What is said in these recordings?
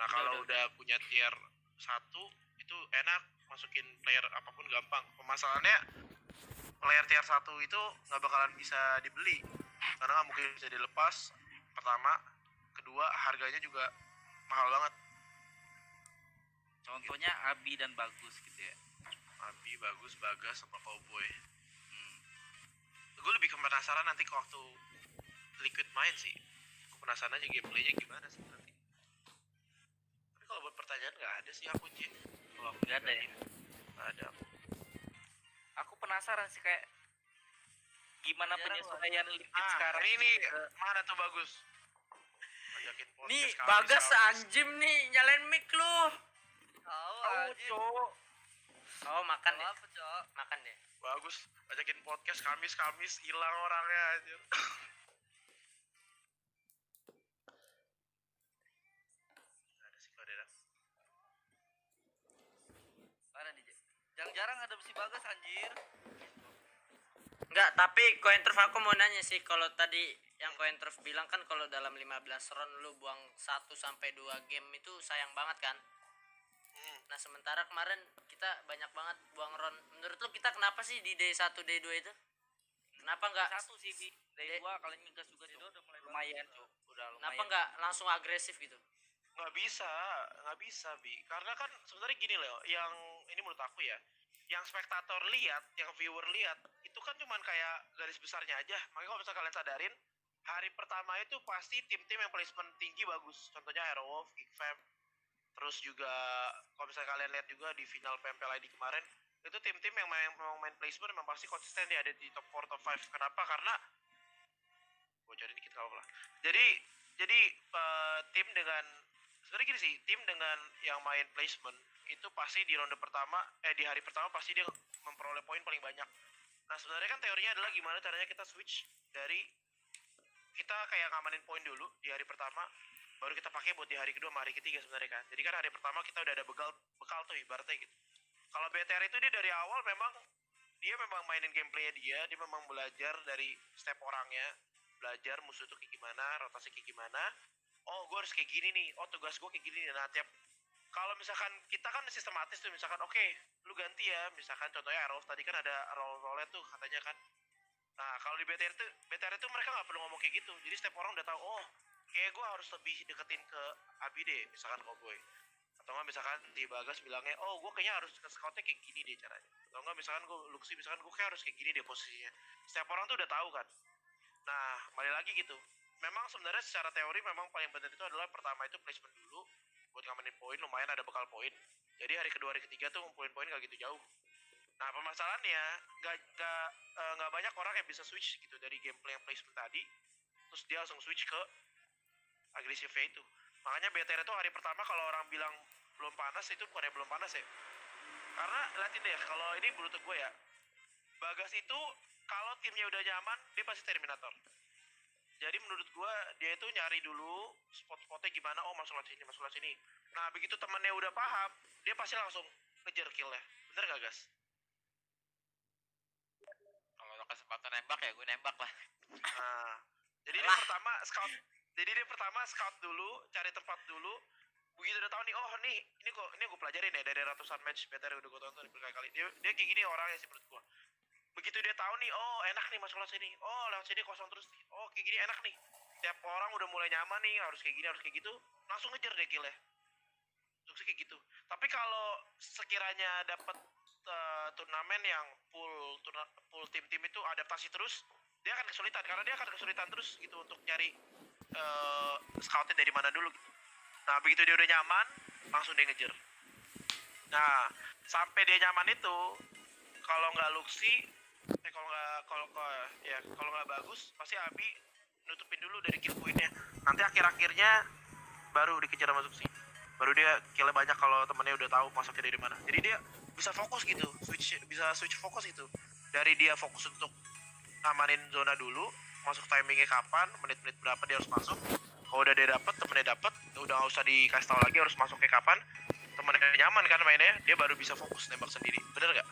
Nah kalau udah punya tier 1 itu enak, masukin player apapun gampang. Pemasalannya player tier 1 itu nggak bakalan bisa dibeli karena nggak mungkin bisa dilepas. Pertama, kedua harganya juga mahal banget. Contohnya Abi dan Bagus gitu ya. Abi, Bagus, Bagas, sama Cowboy. Gue lebih penasaran nanti waktu Liquid main sih. Gue penasaran aja gameplaynya gimana sih nanti. Tapi kalau buat pertanyaan nggak ada sih aku J. Kalau aku Nggak ada ya? Nggak ada. Aku penasaran sih kayak gimana penyesuaian Liquid sekarang. Ini mana tuh Bagus? Ajakin podcast Nih kami Bagas sehabis. anjim nih nyalain mic lu. Cok. Oh makan deh. Apa, Cok? Makan deh. Bagus, ajakin podcast Kamis hilang orangnya anjir. Ada sih kalau ada. Mana nih? Jarang-jarang ada si Bagas anjir. Enggak, tapi Cointurf aku mau nanya sih, kalau tadi yang Cointurf bilang kan kalau dalam 15 round lu buang 1 sampai 2 game itu sayang banget kan. Nah, sementara kemarin kita banyak banget buang round. Menurut lu kita kenapa sih di D1 D2 itu? Kenapa enggak Satu sih Bi. Dari dua kalian ngegas juga Cok. Udah mulai lumayan Cok. Udah lumayan. Kenapa enggak langsung agresif gitu? Nggak bisa Bi, karena kan sebenarnya gini loh, yang ini menurut aku ya, yang spektator lihat, yang viewer lihat, itu kan cuman kayak garis besarnya aja. Makanya kalau misalnya kalian sadarin, hari pertama itu pasti tim-tim yang placement tinggi bagus. Contohnya Aerowolf, Geekfam, terus juga kalau misalnya kalian lihat juga di final PMPL ID kemarin, itu tim-tim yang main placement memang pasti konsisten dia ada di top 4, top 5. Kenapa? Karena bocorin dikit kalau lah. Jadi tim dengan sebenarnya gini sih, tim dengan yang main placement itu pasti di ronde pertama, di hari pertama pasti dia memperoleh poin paling banyak. Nah sebenarnya kan teorinya adalah gimana caranya kita switch dari kita kayak ngamanin poin dulu di hari pertama, baru kita pakai buat di hari kedua sama hari ketiga sebenarnya kan. Jadi kan hari pertama kita udah ada bekal tuh ibaratnya gitu. Kalau BTR itu dia dari awal memang mainin gameplaynya dia memang belajar dari step orangnya, belajar musuh tuh kayak gimana, rotasi kayak gimana. Oh gue harus kayak gini nih, oh tugas gue kayak gini nih. Nah tiap kalau misalkan kita kan sistematis tuh, misalkan oke, lu ganti ya, misalkan contohnya Aerolf tadi kan ada role tuh katanya kan. Nah kalau di BTR itu mereka nggak perlu ngomong kayak gitu, jadi setiap orang udah tahu, oh kayak gue harus lebih deketin ke Abi deh, misalkan Cowboy. Atau nggak misalkan di Bagas bilangnya, oh gue kayaknya harus ke scoutnya kayak gini deh caranya. Atau nggak misalkan gue Luxi, misalkan gue kayak harus kayak gini deh posisinya. Setiap orang tuh udah tahu kan. Nah balik lagi gitu, memang sebenarnya secara teori memang paling penting itu adalah pertama itu placement dulu buat ngamenin poin, lumayan ada bekal poin. Jadi hari kedua hari ketiga tuh ngumpulin poin gak gitu jauh. Nah permasalahannya nggak banyak orang yang bisa switch gitu dari gameplay yang placement tadi, terus dia langsung switch ke agresifnya itu. Makanya BTR itu hari pertama kalau orang bilang belum panas, itu bukannya belum panas ya. Karena liatin deh, kalau ini menurut gue ya, Bagas itu kalau timnya udah nyaman, dia pasti Terminator. Jadi menurut gue dia itu nyari dulu spot-spotnya gimana, oh masuk lewat sini. Nah begitu temennya udah paham, dia pasti langsung ngejar killnya. Bener gak Gas? Kalau kesempatan nembak ya gue nembak lah. Nah, jadi dia pertama scout dulu, cari tempat dulu. Begitu udah tahu nih, oh nih, ini gue pelajarin ya dari ratusan match BTR udah gue tonton berkali-kali. Dia kayak gini orangnya sih menurut gue. Begitu dia tahu nih, oh enak nih masuk lewat sini, oh lewat sini kosong terus nih, oh kayak gini enak nih. Tiap orang udah mulai nyaman nih, harus kayak gini, harus kayak gitu, langsung ngejar deh killnya. Sukses kayak gitu. Tapi kalau sekiranya dapat turnamen yang full tim-tim itu adaptasi terus, dia akan kesulitan karena dia akan kesulitan terus gitu untuk nyari scoutnya dari mana dulu gitu. Nah begitu dia udah nyaman, langsung dia ngejar. Nah sampai dia nyaman itu, kalau nggak Luxi, kalau nggak bagus, pasti Abi nutupin dulu dari kill poinnya. Nanti akhir-akhirnya baru dikejar sama Luxi. Baru dia killnya banyak kalau temennya udah tahu masuknya dari mana. Jadi dia bisa fokus gitu, bisa switch fokus gitu. Dari dia fokus untuk ngamanin zona dulu, masuk timingnya kapan, menit-menit berapa dia harus masuk. Kalau udah dia dapet, temennya dapet, udah nggak usah dikasih tahu lagi harus masuknya kapan. Temennya nyaman kan mainnya, dia baru bisa fokus nembak sendiri. Bener nggak?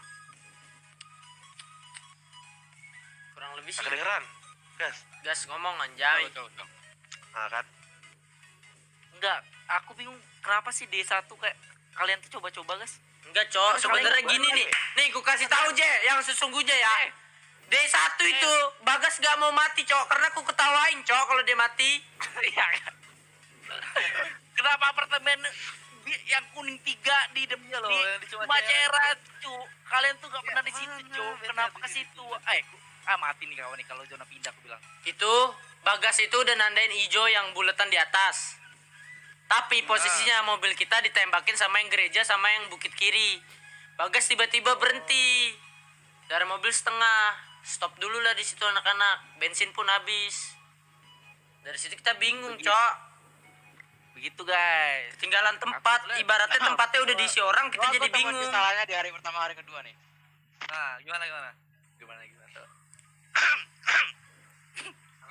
Kurang lebih sih. Kedengeran? Gas ngomong anjay. Betul. Nah kan? Enggak, aku bingung kenapa sih D1 kayak kalian tuh coba-coba guys. Enggak, Cok. Terus Sebenarnya kalian gini gimana, nih. Nih, gue kasih tahu, Je, yang sesungguhnya ya. D1 itu Bagas gak mau mati, Cok, karena aku ketawain, Cok, kalau dia mati. Iya kan? Kenapa apartemen yang kuning 3 di depan loh, di yang di Macera, cu? Kalian tuh gak pernah di situ, mana? cu. Beda Kenapa di ke situ. situ? Mati nih kawan nih kalau zona pindah aku bilang. Itu Bagas itu udah nandain hijau yang buletan di atas. Tapi posisinya mobil kita ditembakin sama yang gereja sama yang bukit kiri. Bagas tiba-tiba berhenti. Dari mobil setengah. Stop dulu lah di situ anak-anak. Bensin pun habis. Dari situ kita bingung, Cok. Begitu guys. Ketinggalan tempat. Ibaratnya tempatnya udah diisi orang, kita jadi bingung. Kesalahannya di hari pertama hari kedua nih. Nah, gimana? Gimana tuh?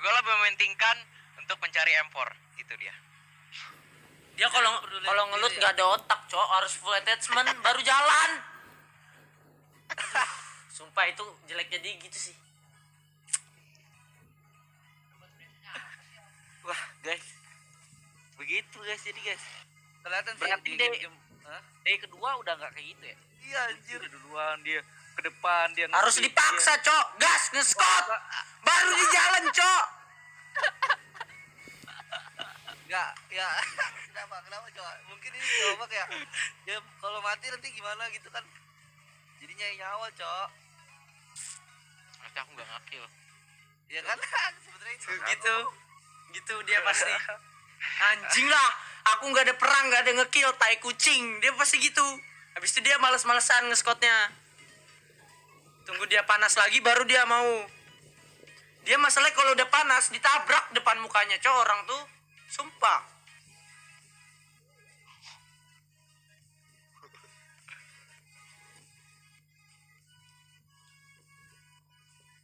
Gue lebih mementingkan untuk mencari M4. Itu dia. Dia kalau ngelut gak ada otak, Cok. Harus full attachment baru jalan. Sumpah itu jeleknya dia gitu sih. Wah, guys. Begitu guys, jadi guys. Kelihatan sih Berarti di deh. game. Hah? Day kedua udah nggak kayak gitu ya? Iya anjir. Udah duluan dia ke depan dia. Harus ngetik, dipaksa, Cok. Gas, ngeskot. Baru di jalan, Cok. Enggak, ya kenapa coba? Mungkin ini coba kayak ya kalau mati nanti gimana gitu kan. Jadinya nyawa, Cok. Harusnya aku gak ngakil. Ya kan sebenarnya itu. Gitu dia pasti. Anjing lah. Aku nggak ada perang, nggak ada ngekill, tai kucing. Dia pasti gitu. Habis itu dia males-malesan ngeskotnya. Tunggu dia panas lagi baru dia mau. Dia masalahnya kalau udah panas ditabrak depan mukanya, Cok, orang tuh. Sumpah.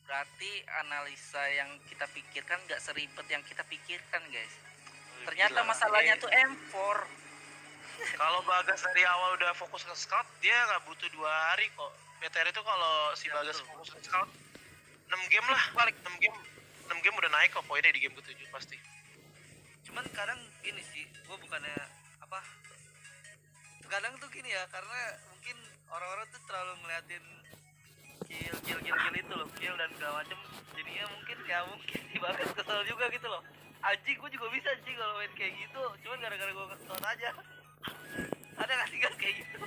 Berarti analisa yang kita pikirkan nggak seribet yang kita pikirkan guys. Ternyata masalahnya tuh M4. Kalau Bagas dari awal udah fokus ke scout, dia nggak butuh 2 hari kok. BTR itu kalau si Bagas fokus ke scout 6 game lah, balik 6 game. 6 game udah naik kok poinnya di game ke-7 pasti. Cuman kadang ini sih, gua bukannya apa? Kadang tuh gini ya, karena mungkin orang-orang tuh terlalu ngeliatin kill itu loh, kill dan segala macem. Jadinya mungkin si Bagas kesel juga gitu loh. Anjing, gua juga bisa sih kalau main kayak gitu, cuman gara-gara gua nge-scout aja. Ada nggak sih guys kayak gitu?